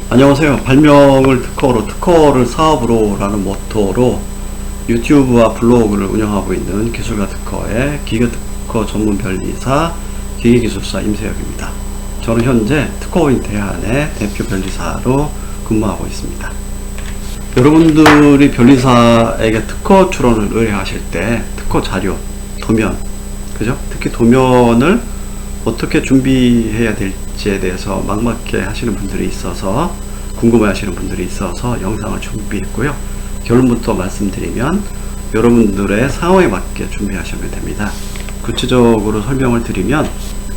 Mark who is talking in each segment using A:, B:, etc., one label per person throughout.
A: 안녕하세요. 발명을 특허로, 특허를 사업으로 라는 모토로 유튜브와 블로그를 운영하고 있는 기술가 특허의 기계특허 전문 변리사 기계기술사 임세혁입니다. 저는 현재 특허인 대한의 대표 변리사로 근무하고 있습니다. 여러분들이 변리사에게 특허 출원을 의뢰하실 때 특허 자료, 도면, 그죠? 특히 도면을 어떻게 준비해야 될지에 대해서 막막해 하시는 분들이 있어서 궁금해 하시는 분들이 있어서 영상을 준비했고요. 결론부터 말씀드리면 여러분들의 상황에 맞게 준비하시면 됩니다. 구체적으로 설명을 드리면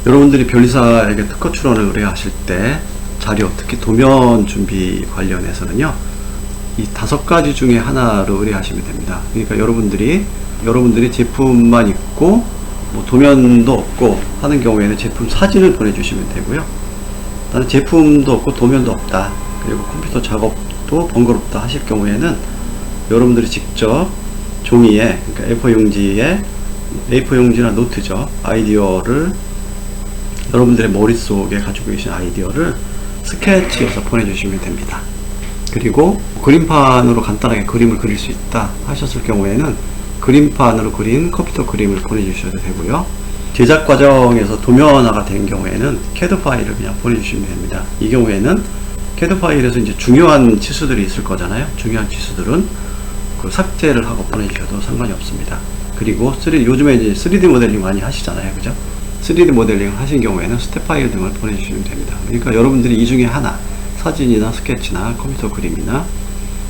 A: 여러분들이 변리사에게 특허 출원을 의뢰하실 때 자료, 특히 도면 준비 관련해서는요, 이 5가지 중에 하나로 의뢰하시면 됩니다. 그러니까 여러분들이 제품만 있고 뭐 도면도 없고 하는 경우에는 제품 사진을 보내주시면 되고요. 나는 제품도 없고 도면도 없다, 그리고 컴퓨터 작업도 번거롭다 하실 경우에는 여러분들이 직접 종이에, 그러니까 A4 용지나 노트죠, 아이디어를, 여러분들의 머릿속에 가지고 계신 아이디어를 스케치해서 보내주시면 됩니다. 그리고 그림판으로 간단하게 그림을 그릴 수 있다 하셨을 경우에는 그림판으로 그린 컴퓨터 그림을 보내주셔도 되고요. 제작 과정에서 도면화가 된 경우에는 CAD 파일을 그냥 보내주시면 됩니다. 이 경우에는 CAD 파일에서 이제 중요한 치수들이 있을 거잖아요. 중요한 치수들은 그 삭제를 하고 보내주셔도 상관이 없습니다. 그리고 요즘에 이제 3D 모델링 많이 하시잖아요, 그죠? 3D 모델링 하신 경우에는 스텝 파일 등을 보내주시면 됩니다. 그러니까 여러분들이 이 중에 하나, 사진이나 스케치나 컴퓨터 그림이나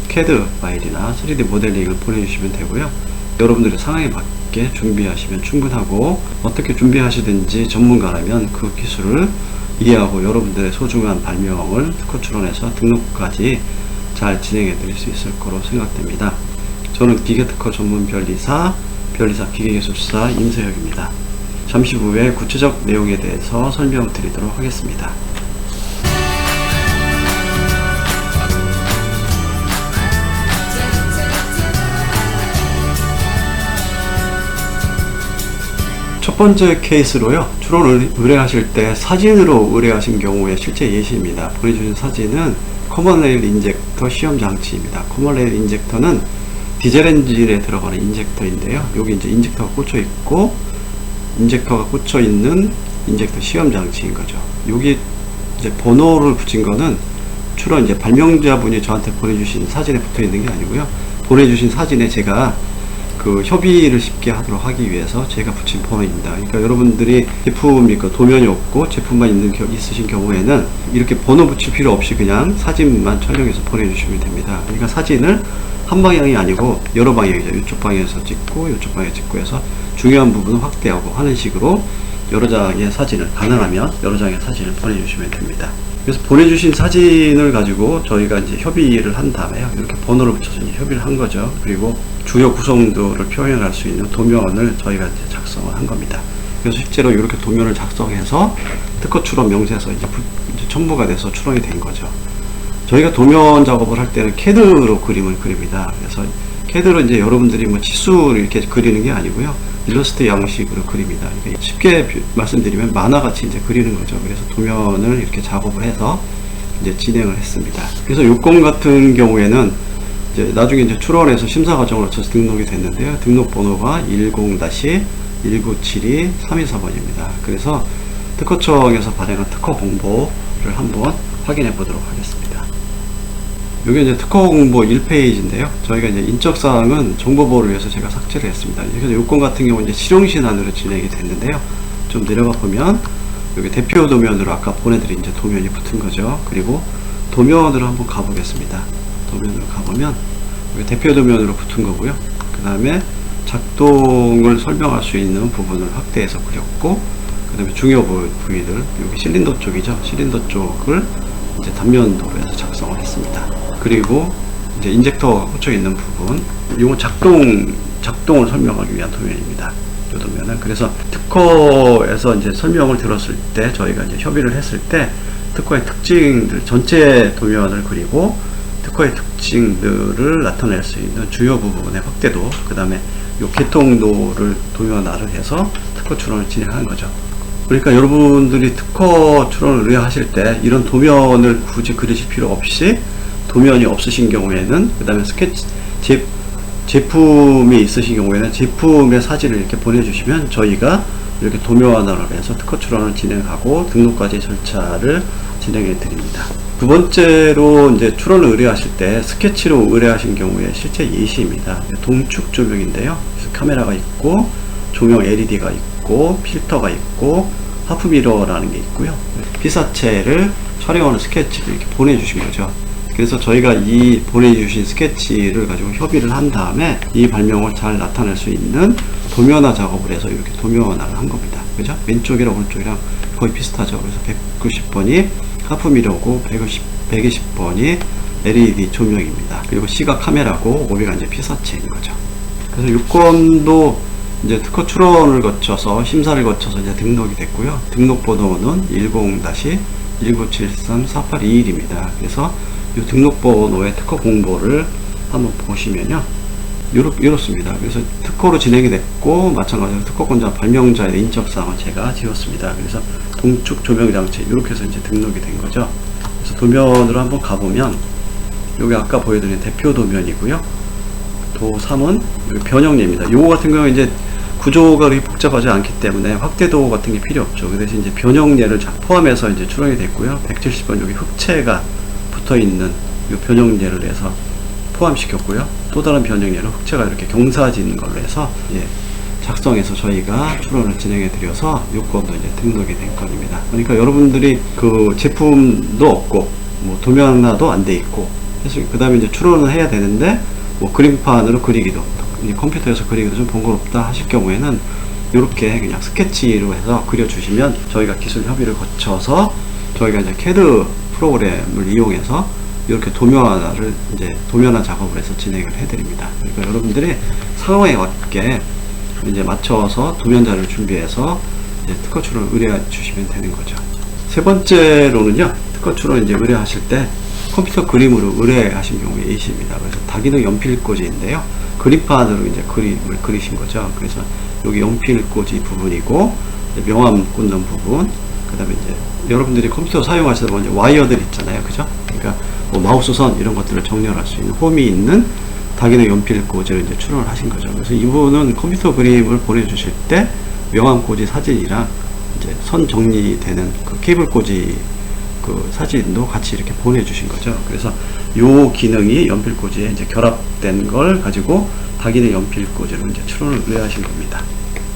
A: CAD 파일이나 3D 모델링을 보내주시면 되고요. 여러분들의 상황에 맞게 준비하시면 충분하고, 어떻게 준비하시든지 전문가라면 그 기술을 이해하고 여러분들의 소중한 발명을 특허 출원해서 등록까지 잘 진행해 드릴 수 있을 거로 생각됩니다. 저는 기계특허 전문 변리사 기계기술사 임세혁입니다. 잠시 후에 구체적 내용에 대해서 설명드리도록 하겠습니다. 첫 번째 케이스로요, 출원을 의뢰하실 때 사진으로 의뢰하신 경우에 실제 예시입니다. 보내주신 사진은 커먼레일 인젝터 시험 장치입니다. 커먼레일 인젝터는 디젤 엔진에 들어가는 인젝터인데요. 여기 이제 인젝터가 꽂혀 있고, 인젝터가 꽂혀 있는 인젝터 시험 장치인 거죠. 여기 이제 번호를 붙인 거는 출원, 이제 발명자분이 저한테 보내주신 사진에 붙어 있는 게 아니고요. 보내주신 사진에 제가 그 협의를 쉽게 하도록 하기 위해서 제가 붙인 번호입니다. 그러니까 여러분들이 제품이 그 도면이 없고 제품만 있으신 경우에는 이렇게 번호 붙일 필요 없이 그냥 사진만 촬영해서 보내주시면 됩니다. 그러니까 사진을 한 방향이 아니고 여러 방향이죠. 이쪽 방향에서 찍고 이쪽 방향에 찍고 해서 중요한 부분을 확대하고 하는 식으로 여러 장의 사진을, 가능하면 여러 장의 사진을 보내주시면 됩니다. 그래서 보내주신 사진을 가지고 저희가 이제 협의를 한 다음에요, 이렇게 번호를 붙여서 이제 협의를 한 거죠. 그리고 주요 구성도를 표현할 수 있는 도면을 저희가 이제 작성을 한 겁니다. 그래서 실제로 이렇게 도면을 작성해서 특허 출원 명세서 이제 첨부가 돼서 출원이 된 거죠. 저희가 도면 작업을 할 때는 CAD로 그림을 그립니다. 그래서 CAD로 이제 여러분들이 뭐 치수를 이렇게 그리는 게 아니고요, 일러스트 양식으로 그립니다. 그러니까 쉽게 말씀드리면 만화같이 이제 그리는 거죠. 그래서 도면을 이렇게 작업을 해서 이제 진행을 했습니다. 그래서 요건 같은 경우에는 이제 나중에 이제 출원해서 심사 과정을 거쳐서 등록이 됐는데요. 등록 번호가 10-1972-324번입니다. 그래서 특허청에서 발행한 특허 공보를 한번 확인해 보도록 하겠습니다. 여기 이제 특허 공보 1페이지인데요. 저희가 이제 인적사항은 정보보호를 위해서 제가 삭제를 했습니다. 그래서 요건 같은 경우는 이제 실용신안으로 진행이 됐는데요. 좀 내려가 보면 여기 대표 도면으로 아까 보내드린 이제 도면이 붙은 거죠. 그리고 도면으로 한번 가보겠습니다. 도면으로 가보면 여기 대표 도면으로 붙은 거고요. 그 다음에 작동을 설명할 수 있는 부분을 확대해서 그렸고, 그 다음에 중요 부위들, 여기 실린더 쪽이죠. 실린더 쪽을 이제 단면도로 해서 작성을 했습니다. 그리고 이제 인젝터가 꽂혀 있는 부분, 이건 작동을 설명하기 위한 도면입니다. 이 도면은. 그래서 특허에서 이제 설명을 들었을 때, 저희가 이제 협의를 했을 때 특허의 특징들, 전체 도면을 그리고 특허의 특징들을 나타낼 수 있는 주요 부분의 확대도, 그 다음에 이 개통도를 도면화를 해서 특허 출원을 진행한 거죠. 그러니까 여러분들이 특허 출원을 의뢰하실 때 이런 도면을 굳이 그리실 필요 없이 도면이 없으신 경우에는, 그 다음에 스케치 제품이 있으신 경우에는 제품의 사진을 이렇게 보내주시면 저희가 이렇게 도면화를 해서 특허 출원을 진행하고 등록까지 절차를 진행해 드립니다. 두 번째로 이제 출원을 의뢰하실 때 스케치로 의뢰하신 경우에 실제 예시입니다. 동축 조명인데요. 그래서 카메라가 있고 조명 LED가 있고 필터가 있고 하프 미러라는 게 있고요. 피사체를 촬영하는 스케치를 이렇게 보내주신 거죠. 그래서 저희가 이 보내주신 스케치를 가지고 협의를 한 다음에 이 발명을 잘 나타낼 수 있는 도면화 작업을 해서 이렇게 도면화를 한 겁니다. 그죠? 왼쪽이랑 오른쪽이랑 거의 비슷하죠. 그래서 190번이 하프 미러고 120번이 LED 조명입니다. 그리고 C가 카메라고 500가 이제 피사체인 거죠. 그래서 요건도 이제 특허 출원을 거쳐서 심사를 거쳐서 이제 등록이 됐고요. 등록번호는 10-1973-4821입니다. 그래서 이 등록번호의 특허 공보를 한번 보시면요, 이렇습니다. 그래서 특허로 진행이 됐고 마찬가지로 특허권자 발명자의 인적사항을 제가 지웠습니다. 그래서 동축 조명 장치 이렇게 해서 이제 등록이 된 거죠. 그래서 도면으로 한번 가보면 여기 아까 보여드린 대표 도면이고요. 도 3은 변형예입니다. 요거 같은 경우는 이제 구조가 그렇게 복잡하지 않기 때문에 확대도 같은 게 필요 없죠. 그 대신 이제 변형예를 포함해서 이제 출원이 됐고요. 170번 여기 흑채가 붙어 있는 이 변형예를 해서 포함시켰고요. 또 다른 변형예는 흑채가 이렇게 경사진 걸로 해서 작성해서 저희가 출원을 진행해 드려서 요건도 이제 등록이 된 건입니다. 그러니까 여러분들이 그 제품도 없고 뭐 도면화도 안 돼 있고 그래서 그 다음에 이제 출원을 해야 되는데 뭐 그림판으로 그리기도 컴퓨터에서 그리기도 좀 번거롭다 하실 경우에는 이렇게 그냥 스케치로 해서 그려주시면 저희가 기술 협의를 거쳐서 저희가 이제 CAD 프로그램을 이용해서 이렇게 도면화를 이제 도면화 작업을 해서 진행을 해드립니다. 그러니까 여러분들이 상황에 맞게 이제 맞춰서 도면자를 준비해서 이제 특허 출원을 의뢰해 주시면 되는 거죠. 세 번째로는요, 특허 출원 이제 의뢰하실 때 컴퓨터 그림으로 의뢰하신 경우에 예시입니다. 그래서 다기능 연필꽂이인데요, 그림판으로 이제 그림을 그리신 거죠. 그래서 여기 연필꽂이 부분이고 명암 꽂는 부분, 그 다음에 이제 여러분들이 컴퓨터 사용하시다 보면 와이어들 있잖아요, 그죠? 그러니까 뭐 마우스선 이런 것들을 정렬할 수 있는 홈이 있는 다기능 연필꽂이를 이제 출원을 하신 거죠. 그래서 이분은 컴퓨터 그림을 보내주실 때 명암 꽂이 사진이랑 이제 선 정리되는 그 케이블 꽂이 그 사진도 같이 이렇게 보내주신 거죠. 그래서 요 기능이 연필꽂이에 이제 결합된 걸 가지고 다기능 연필꽂이로 이제 출원을 의뢰하신 겁니다.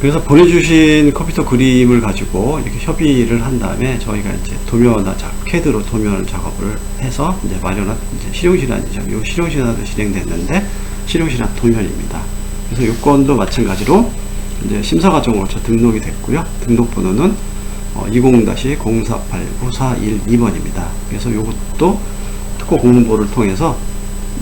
A: 그래서 보내주신 컴퓨터 그림을 가지고 이렇게 협의를 한 다음에 저희가 이제 도면화 CAD로 도면 작업을 해서 이제 마련한 이제 실용실현이죠. 요 실용실현도 진행됐는데 실용실현 도면입니다. 그래서 요건도 마찬가지로 이제 심사 과정으로 등록이 됐고요. 등록번호는 20-04894112번입니다. 그래서 이것도 특허 공보를 통해서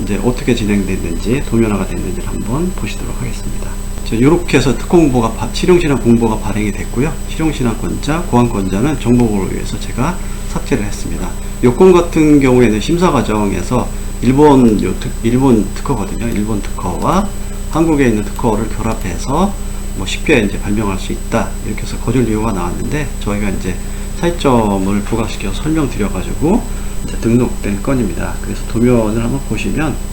A: 이제 어떻게 진행됐는지 도면화가 됐는지를 한번 보시도록 하겠습니다. 이렇게 해서 특허 공보가 실용실현 공보가 발행이 됐고요. 실용실현권자, 고안권자는 정보보호를 위해서 제가 삭제를 했습니다. 요건 같은 경우에는 심사 과정에서 일본 특허거든요. 일본 특허와 한국에 있는 특허를 결합해서 뭐 쉽게 이제 발명할 수 있다 이렇게 해서 거절 이유가 나왔는데 저희가 이제 차이점을 부각시켜서 설명드려가지고 이제 등록된 건입니다. 그래서 도면을 한번 보시면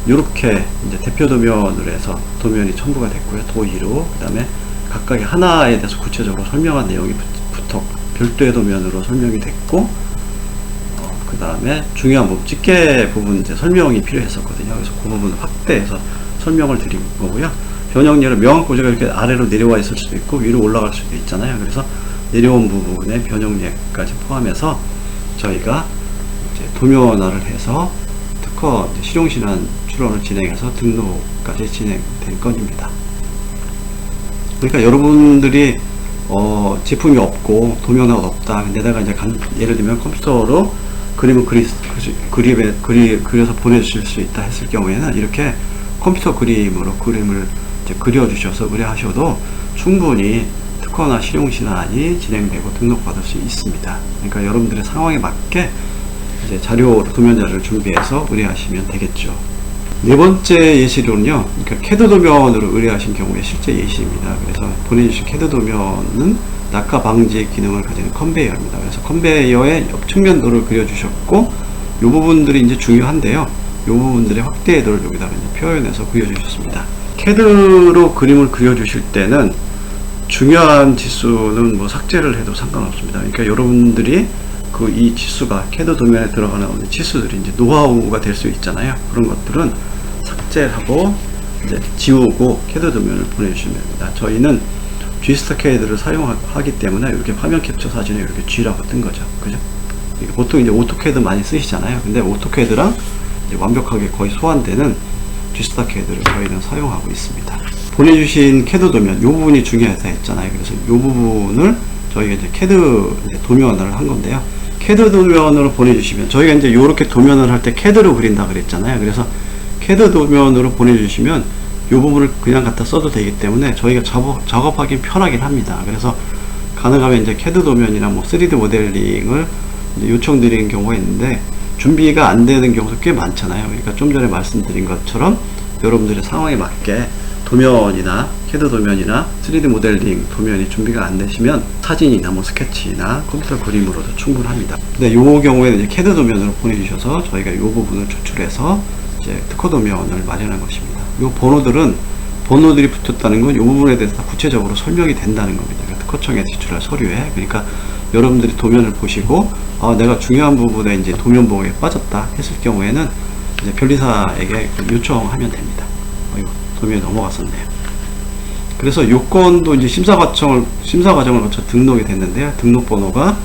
A: 이렇게 이제 대표 도면으로 해서 도면이 첨부가 됐고요. 도의로 그 다음에 각각의 하나에 대해서 구체적으로 설명한 내용이 별도의 도면으로 설명이 됐고 그 다음에 중요한 부분 집게 부분 이제 설명이 필요했었거든요. 그래서 그 부분을 확대해서 설명을 드린 거고요. 변형예를 명암 꽂이가 이렇게 아래로 내려와 있을 수도 있고 위로 올라갈 수도 있잖아요. 그래서 내려온 부분에 변형예까지 포함해서 저희가 이제 도면화를 해서 특허 실용실현 출원을 진행해서 등록까지 진행된 건입니다. 그러니까 여러분들이 제품이 없고 도면화가 없다. 내다가 이제 예를 들면 컴퓨터로 그림을 그려서 보내주실 수 있다 했을 경우에는 이렇게 컴퓨터 그림으로 그림을 이제 그려주셔서 의뢰하셔도 충분히 특허나 실용실현이 진행되고 등록받을 수 있습니다. 그러니까 여러분들의 상황에 맞게 이제 도면자를 준비해서 의뢰하시면 되겠죠. 네 번째 예시로는요, 그러니까 CAD 도면으로 의뢰하신 경우에 실제 예시입니다. 그래서 보내주신 CAD 도면은 낙하 방지 기능을 가지는 컨베이어입니다. 그래서 컨베이어의 옆 측면도를 그려주셨고, 이 부분들이 이제 중요한데요. 이 부분들의 확대도를 여기다가 이제 표현해서 그려주셨습니다. CAD로 그림을 그려주실 때는 중요한 지수는 뭐 삭제를 해도 상관없습니다. 그러니까 여러분들이 이 지수가 CAD 도면에 들어가는 지수들이 이제 노하우가 될 수 있잖아요. 그런 것들은 삭제하고 이제 지우고 CAD 도면을 보내주시면 됩니다. 저희는 G스타CAD를 사용하기 때문에 이렇게 화면 캡처 사진에 이렇게 G라고 뜬 거죠. 그죠? 보통 이제 오토캐드 많이 쓰시잖아요. 근데 오토캐드랑 이제 완벽하게 거의 소환되는 G스타CAD를 저희는 사용하고 있습니다. 보내주신 CAD 도면, 이 부분이 중요하다 했잖아요. 그래서 이 부분을 저희가 이제 CAD 도면을 한 건데요. CAD 도면으로 보내주시면, 저희가 이제 이렇게 도면을 할 때 CAD로 그린다 그랬잖아요. 그래서 CAD 도면으로 보내주시면 이 부분을 그냥 갖다 써도 되기 때문에 저희가 작업하기 편하긴 합니다. 그래서 가능하면 이제 CAD 도면이나 뭐 3D 모델링을 이제 요청드리는 경우가 있는데 준비가 안 되는 경우도 꽤 많잖아요. 그러니까 좀 전에 말씀드린 것처럼 여러분들의 상황에 맞게 도면이나 CAD 도면이나 3D 모델링 도면이 준비가 안 되시면 사진이나 뭐 스케치나 컴퓨터 그림으로도 충분합니다. 근데 이 경우에는 이제 CAD 도면으로 보내주셔서 저희가 이 부분을 추출해서 이제 특허 도면을 마련한 것입니다. 이 번호들이 붙었다는 건 이 부분에 대해서 다 구체적으로 설명이 된다는 겁니다. 그러니까 특허청에 제출할 서류에. 그러니까 여러분들이 도면을 보시고 내가 중요한 부분에 이제 도면 보호에 빠졌다 했을 경우에는 이제 변리사에게 요청하면 됩니다. 도면이 넘어갔었네요. 그래서 요건도 이제 심사 과정을 거쳐 등록이 됐는데요. 등록번호가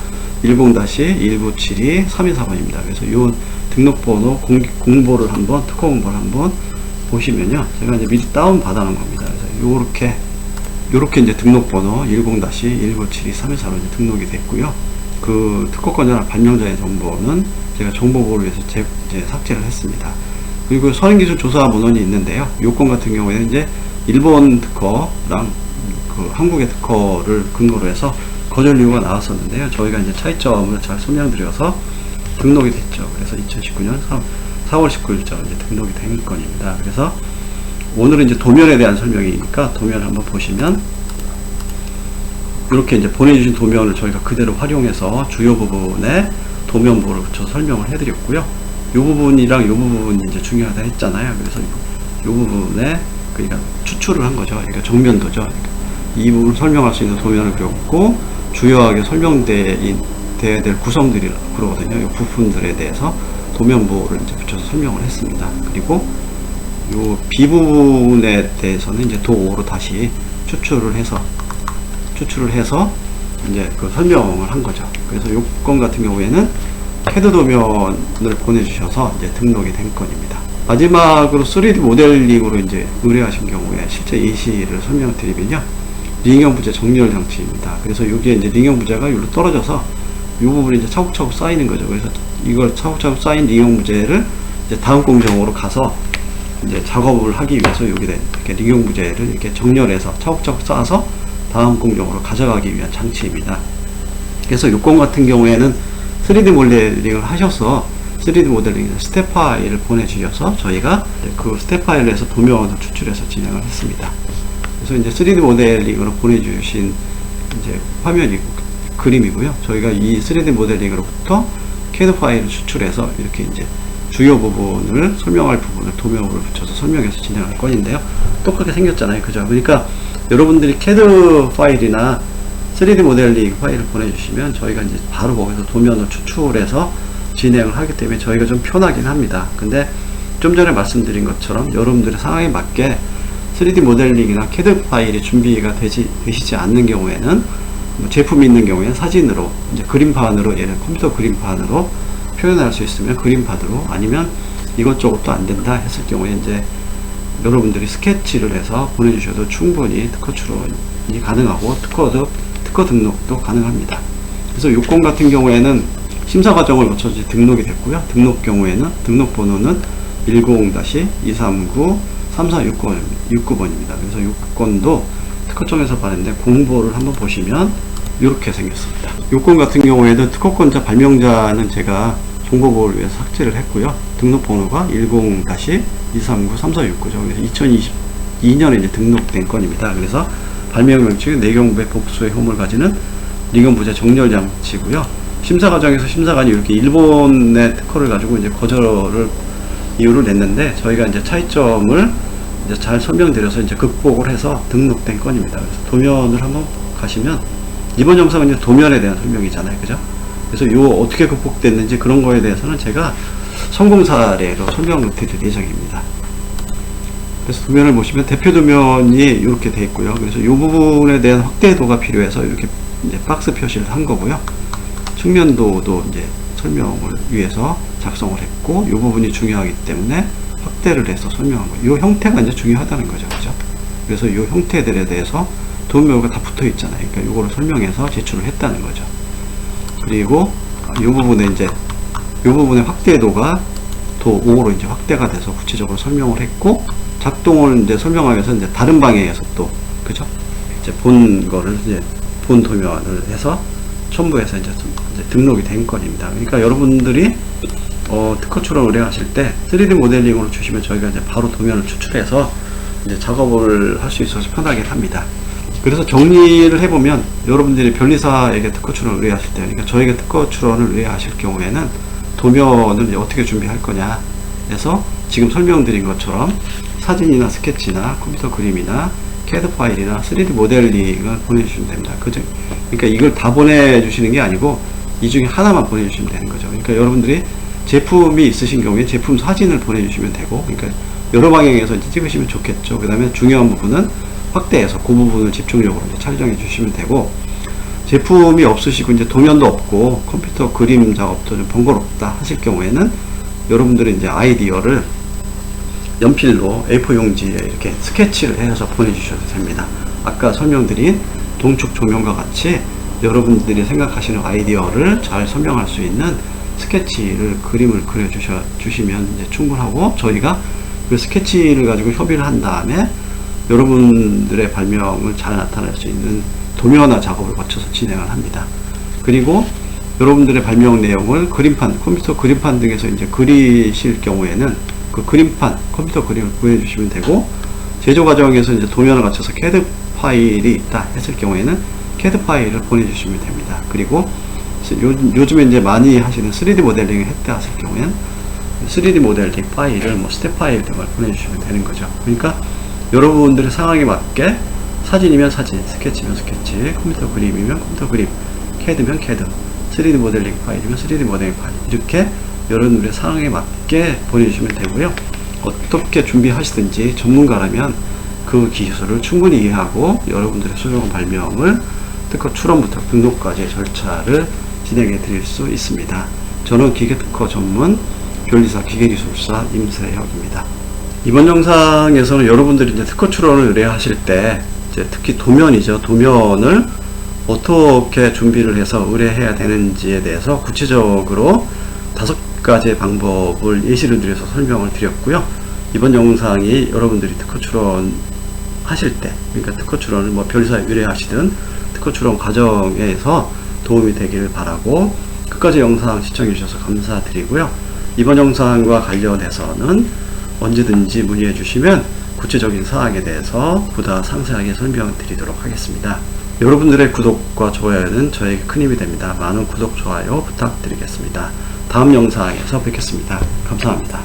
A: 10-1972-324번입니다. 그래서 이 등록번호 공보를 한번, 특허 공보를 한번 보시면요. 제가 이제 미리 다운 받아 놓은 겁니다. 그래서 요렇게 이제 등록번호 10-1972-324로 이제 등록이 됐고요. 그 특허권자 발명자의 정보는 제가 정보보호를 위해서 이제 삭제를 했습니다. 그리고 선행기술조사 문헌이 있는데요. 요건 같은 경우에는 이제 일본 특허랑 그 한국의 특허를 근거로 해서 거절 이유가 나왔었는데요. 저희가 이제 차이점을 잘 설명드려서 등록이 됐죠. 그래서 2019년 4월 19일자로 이제 등록이 된 건입니다. 그래서 오늘은 이제 도면에 대한 설명이니까 도면을 한번 보시면 이렇게 이제 보내주신 도면을 저희가 그대로 활용해서 주요 부분에 도면 보호를 붙여서 설명을 해드렸고요. 이 부분이랑 이 부분이 이제 중요하다 했잖아요. 그래서 이 부분에 그러니까 추출을 한 거죠. 그러니까 정면도죠. 그러니까 이 부분을 설명할 수 있는 도면을 그렸고 주요하게 설명돼야 될 구성들이 그러거든요. 이 부품들에 대해서 도면 보호를 이제 붙여서 설명을 했습니다. 그리고 이 B 부분에 대해서는 이제 도5로 다시 추출을 해서 이제 그 설명을 한 거죠. 그래서 요건 같은 경우에는 CAD 도면을 보내주셔서 이제 등록이 된 건입니다. 마지막으로 3D 모델링으로 이제 의뢰하신 경우에 실제 예시를 설명드리면요. 링형 부재 정렬 장치입니다. 그래서 여기에 이제 링형 부재가 여기로 떨어져서 이 부분이 이제 차곡차곡 쌓이는 거죠. 그래서 이걸 차곡차곡 쌓인 링형 부재를 이제 다음 공정으로 가서 이제 작업을 하기 위해서 여기다 이렇게 링형 부재를 이렇게 정렬해서 차곡차곡 쌓아서 다음 공정으로 가져가기 위한 장치입니다. 그래서 요건 같은 경우에는 3D 모델링을 하셔서 3D 모델링 스텝 파일을 보내주셔서 저희가 그 스텝 파일에서 도면을 추출해서 진행을 했습니다. 그래서 이제 3D 모델링으로 보내주신 이제 화면이고 그림이고요. 저희가 이 3D 모델링으로부터 CAD 파일을 추출해서 이렇게 이제 주요 부분을 설명할 부분을 도면으로 붙여서 설명해서 진행할 건인데요. 똑같게 생겼잖아요. 그죠? 그러니까 여러분들이 CAD 파일이나 3D 모델링 파일을 보내주시면 저희가 이제 바로 거기서 도면을 추출해서 진행을 하기 때문에 저희가 좀 편하긴 합니다. 근데 좀 전에 말씀드린 것처럼 여러분들의 상황에 맞게 3D 모델링이나 CAD 파일이 준비가 되시지 않는 경우에는 뭐 제품이 있는 경우에는 사진으로 이제 그림판으로 예를 컴퓨터 그림판으로 표현할 수 있으면 그림판으로 아니면 이것저것도 안 된다 했을 경우에 이제 여러분들이 스케치를 해서 보내주셔도 충분히 특허 출원이 가능하고 특허 등록도 가능합니다. 그래서 요건 같은 경우에는 심사 과정을 거쳐서 등록이 됐고요. 등록 경우에는 등록번호는 10-239-3469번입니다. 그래서 요건도 특허청에서 발행된 공보를 한번 보시면 이렇게 생겼습니다. 요건 같은 경우에도 특허권자 발명자는 제가 공고보호를 위해서 삭제를 했고요. 등록번호가 10-239-3469죠. 그래서 2022년에 이제 등록된 건입니다. 그래서 발명 명칭은 내경부의 복수의 효험을 가지는 리건 부재 정렬 장치고요. 심사 과정에서 심사관이 이렇게 일본의 특허를 가지고 이제 거절을 이유를 냈는데 저희가 이제 차이점을 이제 잘 설명드려서 이제 극복을 해서 등록된 건입니다. 그래서 도면을 한번 가시면 이번 영상은 이제 도면에 대한 설명이잖아요, 그죠? 그래서 요 어떻게 극복됐는지 그런 거에 대해서는 제가 성공 사례로 설명을 드릴 예정입니다. 그래서 도면을 보시면 대표 도면이 이렇게 되어 있고요. 그래서 이 부분에 대한 확대도가 필요해서 이렇게 이제 박스 표시를 한 거고요. 측면도도 이제 설명을 위해서 작성을 했고, 이 부분이 중요하기 때문에 확대를 해서 설명한 거예요. 이 형태가 이제 중요하다는 거죠, 그죠? 그래서 이 형태들에 대해서 도면가 다 붙어 있잖아요. 그러니까 이거를 설명해서 제출을 했다는 거죠. 그리고 이 부분에 이제 이 부분의 확대도가 도 5로 이제 확대가 돼서 구체적으로 설명을 했고, 작동을 이제 설명하기 위해서 이제 다른 방향에서 또, 그죠? 이제 본 거를 이제 본 도면을 해서 첨부해서 이제 등록이 된 건입니다. 그러니까 여러분들이 특허 출원 의뢰하실 때 3D 모델링으로 주시면 저희가 이제 바로 도면을 추출해서 이제 작업을 할 수 있어서 편하게 합니다. 그래서 정리를 해보면 여러분들이 변리사에게 특허 출원 의뢰하실 때, 그러니까 저에게 특허 출원을 의뢰하실 경우에는 도면을 이제 어떻게 준비할 거냐 해서 지금 설명드린 것처럼 사진이나 스케치나 컴퓨터 그림이나 CAD 파일이나 3D 모델링을 보내주시면 됩니다. 그러니까 이걸 다 보내주시는 게 아니고 이 중에 하나만 보내주시면 되는 거죠. 그러니까 여러분들이 제품이 있으신 경우에 제품 사진을 보내주시면 되고, 그러니까 여러 방향에서 이제 찍으시면 좋겠죠. 그 다음에 중요한 부분은 확대해서 그 부분을 집중적으로 이제 촬영해 주시면 되고, 제품이 없으시고 이제 도면도 없고 컴퓨터 그림 작업도 좀 번거롭다 하실 경우에는 여러분들이 이제 아이디어를 연필로 A4 용지에 이렇게 스케치를 해서 보내주셔도 됩니다. 아까 설명드린 동축 조명과 같이 여러분들이 생각하시는 아이디어를 잘 설명할 수 있는 스케치를 그림을 그려주시면 이제 충분하고, 저희가 그 스케치를 가지고 협의를 한 다음에 여러분들의 발명을 잘 나타낼 수 있는 도면화 작업을 거쳐서 진행을 합니다. 그리고 여러분들의 발명 내용을 그림판, 컴퓨터 그림판 등에서 이제 그리실 경우에는 그 그림판, 컴퓨터 그림을 보여주시면 되고, 제조 과정에서 이제 도면을 갖춰서 CAD 파일이 있다 했을 경우에는 CAD 파일을 보내주시면 됩니다. 그리고 요즘에 이제 많이 하시는 3D 모델링을 했다 하실 경우에는 3D 모델링 파일을 스텝 파일 등을 보내주시면 되는 거죠. 그러니까 여러분들의 상황에 맞게 사진이면 사진, 스케치면 스케치, 컴퓨터 그림이면 컴퓨터 그림, CAD면 CAD, 3D 모델링 파일이면 3D 모델링 파일, 이렇게 여러분들의 상황에 맞게 보내주시면 되고요. 어떻게 준비하시든지 전문가라면 그 기술을 충분히 이해하고 여러분들의 소중한 발명을 특허 출원부터 등록까지의 절차를 진행해 드릴 수 있습니다. 저는 기계특허 전문 변리사 기계기술사 임세혁입니다. 이번 영상에서는 여러분들이 이제 특허 출원을 의뢰하실 때 이제 특히 도면이죠. 도면을 어떻게 준비를 해서 의뢰해야 되는지에 대해서 구체적으로 5가지의 방법을 예시를 들여서 설명을 드렸고요. 이번 영상이 여러분들이 특허 출원 하실 때, 그러니까 특허 출원을 변리사에 의뢰하시든 특허 출원 과정에서 도움이 되기를 바라고, 끝까지 영상 시청해 주셔서 감사드리고요. 이번 영상과 관련해서는 언제든지 문의해 주시면 구체적인 사항에 대해서 보다 상세하게 설명드리도록 하겠습니다. 여러분들의 구독과 좋아요는 저에게 큰 힘이 됩니다. 많은 구독, 좋아요 부탁드리겠습니다. 다음 영상에서 뵙겠습니다. 감사합니다.